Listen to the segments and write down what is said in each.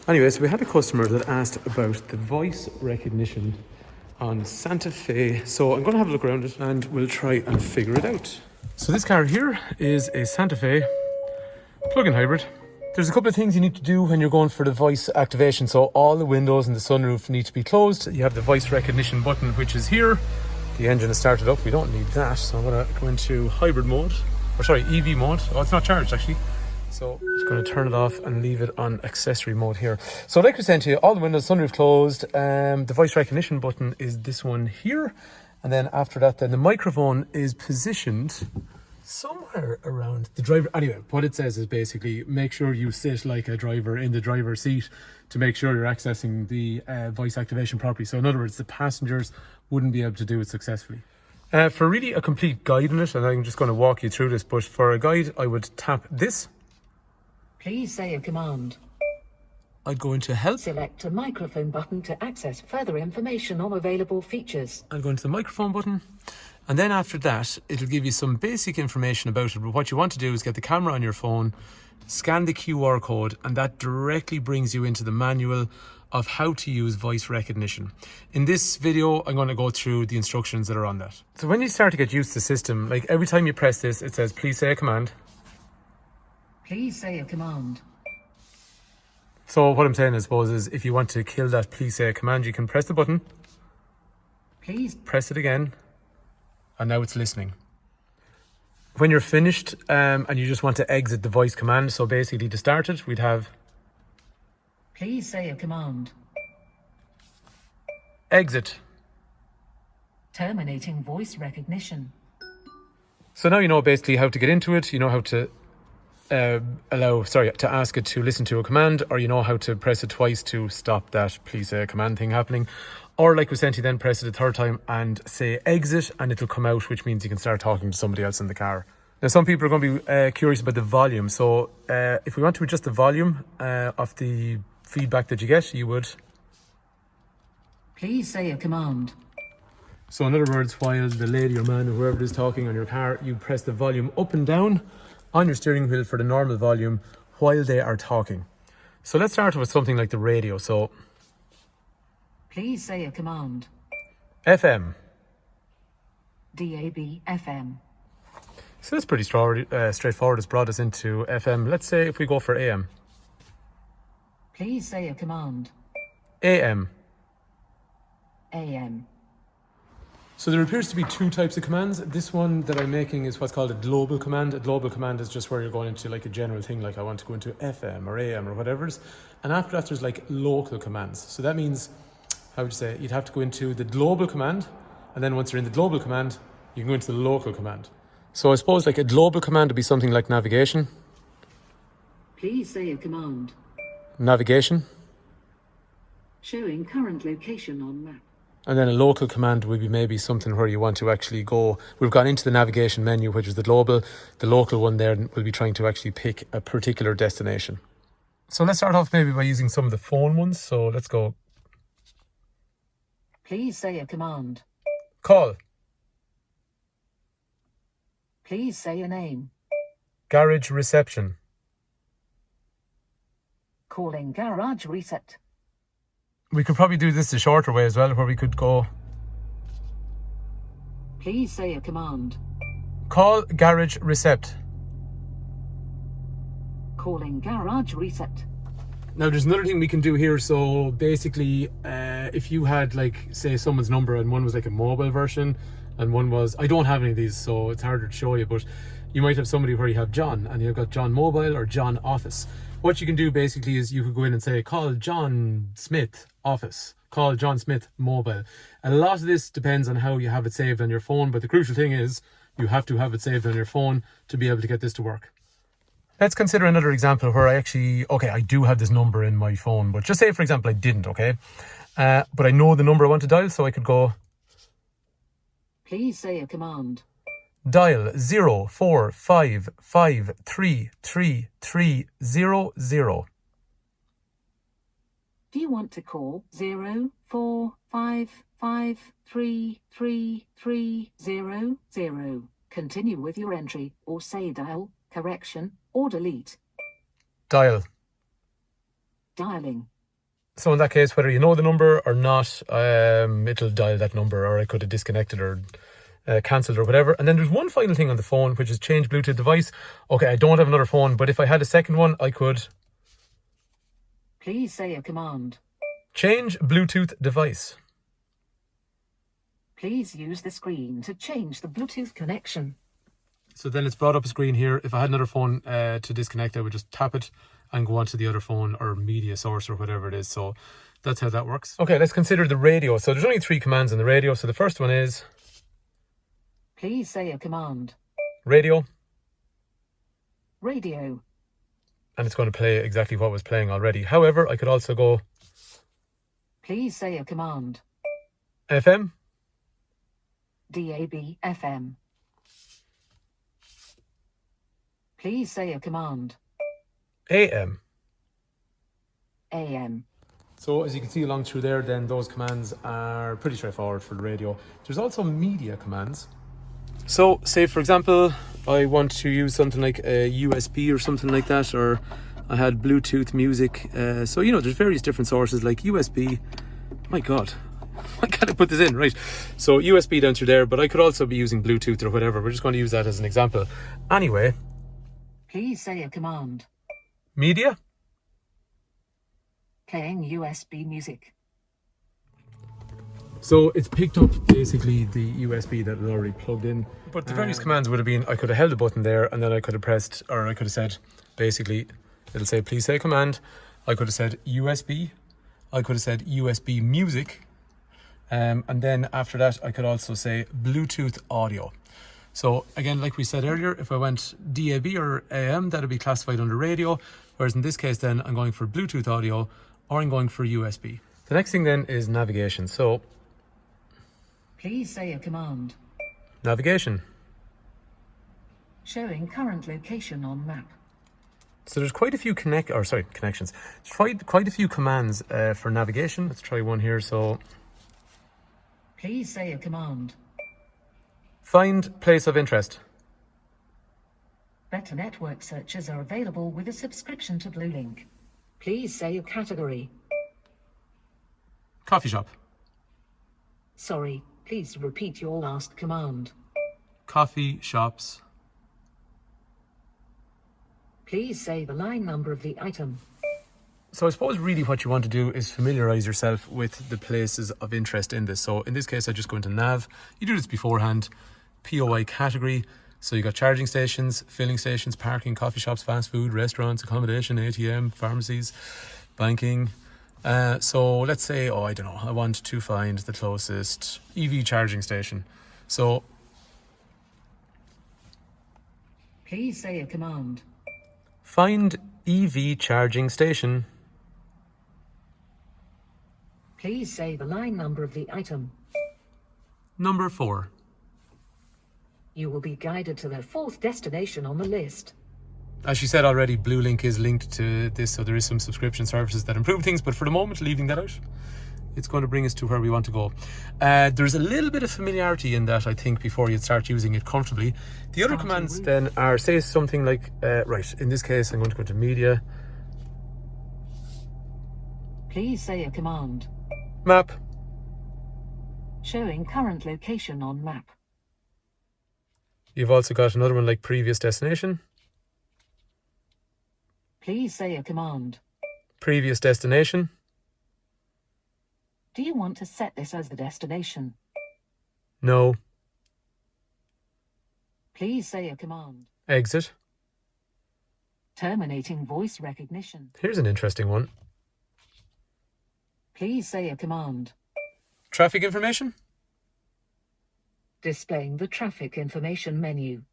Anyway, so we had a customer that asked about the voice recognition on Santa Fe. So I'm going to have a look around it and we'll try and figure it out. So this car here is a Santa Fe plug-in hybrid. There's a couple of things you need to do when you're going for the voice activation. So all the windows and the sunroof need to be closed. You have the voice recognition button, which is here. The engine is started up. We don't need that. So I'm going to go into hybrid mode, or sorry, EV mode. Oh, it's not charged actually. So I'm just going to turn it off and leave it on accessory mode here. So like we said to you, all the windows, sunroof closed. The voice recognition button is this one here. And then after that, then the microphone is positioned somewhere around the driver. Anyway, what it says is basically make sure you sit like a driver in the driver's seat to make sure you're accessing the voice activation properly. So in other words, the passengers wouldn't be able to do it successfully. For really a complete guide on it, and I'm just going to walk you through this, but for a guide, I would tap this. Please say a command. I'd go into help. Select a microphone button to access further information on available features. I'll go into the microphone button. And then after that, it'll give you some basic information about it. But what you want to do is get the camera on your phone, scan the QR code, and that directly brings you into the manual of how to use voice recognition. In this video, I'm going to go through the instructions that are on that. So when you start to get used to the system, like every time you press this, it says, please say a command. Please say a command. So what I'm saying, I suppose, is if you want to kill that please say a command, you can press the button. Please press it again. And now it's listening. When you're finished and you just want to exit the voice command, so basically to start it, we'd have please say a command. Exit. Terminating voice recognition. So now you know basically how to get into it. You know how to to ask it to listen to a command, or you know how to press it twice to stop that please say a command thing happening. Or like we said, you then press it a third time and say exit, and it'll come out, which means you can start talking to somebody else in the car. Now, some people are going to be curious about the volume. So if we want to adjust the volume of the feedback that you get, you would please say a command. So in other words, while the lady or man or whoever is talking on your car, you press the volume up and down on your steering wheel for the normal volume while they are talking. So let's start with something like the radio. So please say a command. FM. DAB FM. So that's pretty straightforward. It's brought us into FM. Let's say if we go for AM. Please say a command. AM. AM. So there appears to be two types of commands. This one that I'm making is what's called a global command. A global command is just where you're going into like a general thing, like I want to go into FM or AM or whatever. And after that, there's like local commands. So that means, how would you say, you'd have to go into the global command, and then once you're in the global command, you can go into the local command. So I suppose like a global command would be something like navigation. Please say a command. Navigation. Showing current location on map. And then a local command would be maybe something where you want to actually go. We've gone into the navigation menu, which is the global. The local one there will be trying to actually pick a particular destination. So let's start off maybe by using some of the phone ones. So let's go. Please say a command. Call. Please say a name. Garage reception. Calling garage reset. We could probably do this the shorter way as well, where we could go. Please say a command. Call garage recept. Calling garage reset. Now there's another thing we can do here. So basically, if you had like, say someone's number and one was like a mobile version and one was, I don't have any of these, so it's harder to show you, but you might have somebody where you have John and you've got John Mobile or John Office. What you can do basically is you could go in and say, call John Smith Office, call John Smith Mobile. And a lot of this depends on how you have it saved on your phone, but the crucial thing is you have to have it saved on your phone to be able to get this to work. Let's consider another example where I do have this number in my phone, but just say, for example, I didn't, okay? But I know the number I want to dial, so I could go. Please say a command. Dial 0455333300. Do you want to call 0455333300? Continue with your entry, or say dial, correction, or delete. Dial. Dialing. So in that case, whether you know the number or not, it'll dial that number, or I could have disconnected or cancelled or whatever. And then there's one final thing on the phone, which is change Bluetooth device. Okay, I don't have another phone, but if I had a second one, I could Please say a command. change Bluetooth device. Please use the screen to change the Bluetooth connection. So then it's brought up a screen here. If I had another phone to disconnect, I would just tap it and go on to the other phone or media source or whatever it is. So that's how that works. Okay, let's consider the radio. So there's only 3 commands on the radio. So the first one is Please say a command. radio. Radio. And it's going to play exactly what was playing already. However, I could also go Please say a command. FM. DAB FM. Please say a command. AM. AM. So as you can see along through there, then those commands are pretty straightforward for the radio. There's also media commands. So say for example, I want to use something like a USB or something like that, or I had Bluetooth music. So, you know, there's various different sources like USB. My God, I gotta put this in, right? So USB down through there, but I could also be using Bluetooth or whatever. We're just going to use that as an example. Anyway. Please say a command. Media. Playing USB music. So it's picked up basically the USB that was already plugged in. But the various commands would have been, I could have held the button there and then I could have pressed, or I could have said, basically, it'll say, please say command. I could have said USB. I could have said USB music. And then after that, I could also say Bluetooth audio. So again, like we said earlier, if I went DAB or AM, that would be classified under radio. Whereas in this case, then I'm going for Bluetooth audio or I'm going for USB. The next thing then is navigation. So Please say a command. navigation. Showing current location on map. So there's quite a few connections. Quite a few commands for navigation. Let's try one here. So Please say a command. find place of interest. Better network searches are available with a subscription to Bluelink. Please say a category. Coffee shop. Sorry, please repeat your last command. Coffee shops. Please say the line number of the item. So I suppose really what you want to do is familiarize yourself with the places of interest in this. So in this case, I just go into nav. You do this beforehand. POI category. So you got charging stations, filling stations, parking, coffee shops, fast food, restaurants, accommodation, ATM, pharmacies, banking. So let's say, I don't know, I want to find the closest EV charging station. So Please say a command. find EV charging station. Please say the line number of the item. Number 4. You will be guided to the 4th destination on the list. As she said already, Bluelink is linked to this, so there is some subscription services that improve things, but for the moment, leaving that out, it's going to bring us to where we want to go. There's a little bit of familiarity in that, I think, before you start using it comfortably. The other commands then are, say something like, right, in this case, I'm going to go to media. Please say a command. Map. Showing current location on map. You've also got another one like previous destination. Please say a command. Previous destination. Do you want to set this as the destination? No. Please say a command. Exit. Terminating voice recognition. Here's an interesting one. Please say a command. Traffic information. Displaying the traffic information menu.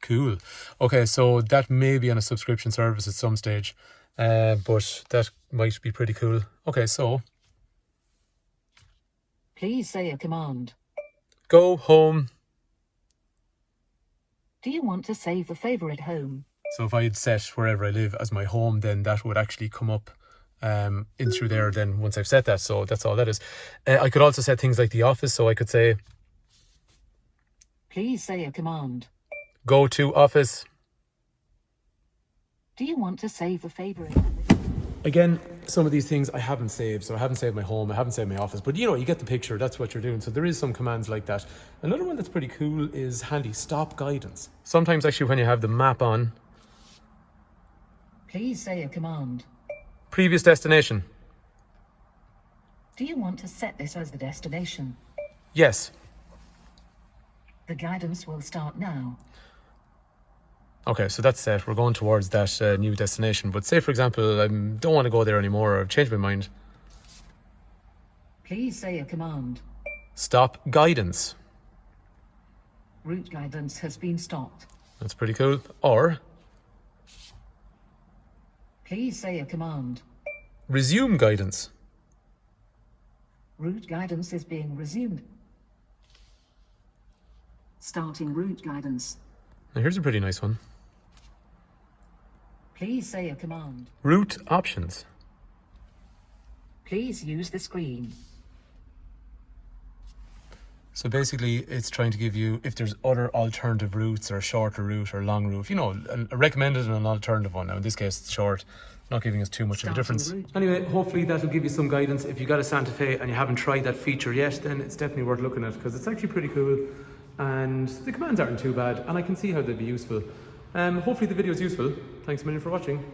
Cool. Okay, so that may be on a subscription service at some stage, but that might be pretty cool. Okay, so Please say a command. go home. Do you want to save the favorite home? So if I had set wherever I live as my home, then that would actually come up in through there then once I've set that. So that's all that is. I could also set things like the office. So I could say, Please say a command. go to office. Do you want to save the favorite? Again, some of these things I haven't saved. So I haven't saved my home, I haven't saved my office, but you know, you get the picture, that's what you're doing. So there is some commands like that. Another one that's pretty cool is handy, stop guidance. Sometimes actually when you have the map on, Please say a command. previous destination. Do you want to set this as the destination? Yes. The guidance will start now. Okay, so that's set. We're going towards that new destination. But say, for example, I don't want to go there anymore, or I've changed my mind. Please say a command. Stop guidance. Route guidance has been stopped. That's pretty cool. Or Please say a command. resume guidance. Route guidance is being resumed. Starting route guidance. Now here's a pretty nice one. Please say a command. Route options. Please use the screen. So basically, it's trying to give you if there's other alternative routes or shorter route or long route, you know, a recommended and an alternative one. Now in this case, it's short, not giving us too much of a difference. Anyway, hopefully that'll give you some guidance. If you got a Santa Fe and you haven't tried that feature yet, then it's definitely worth looking at because it's actually pretty cool. And the commands aren't too bad, and I can see how they'd be useful. Hopefully the video is useful. Thanks a million for watching.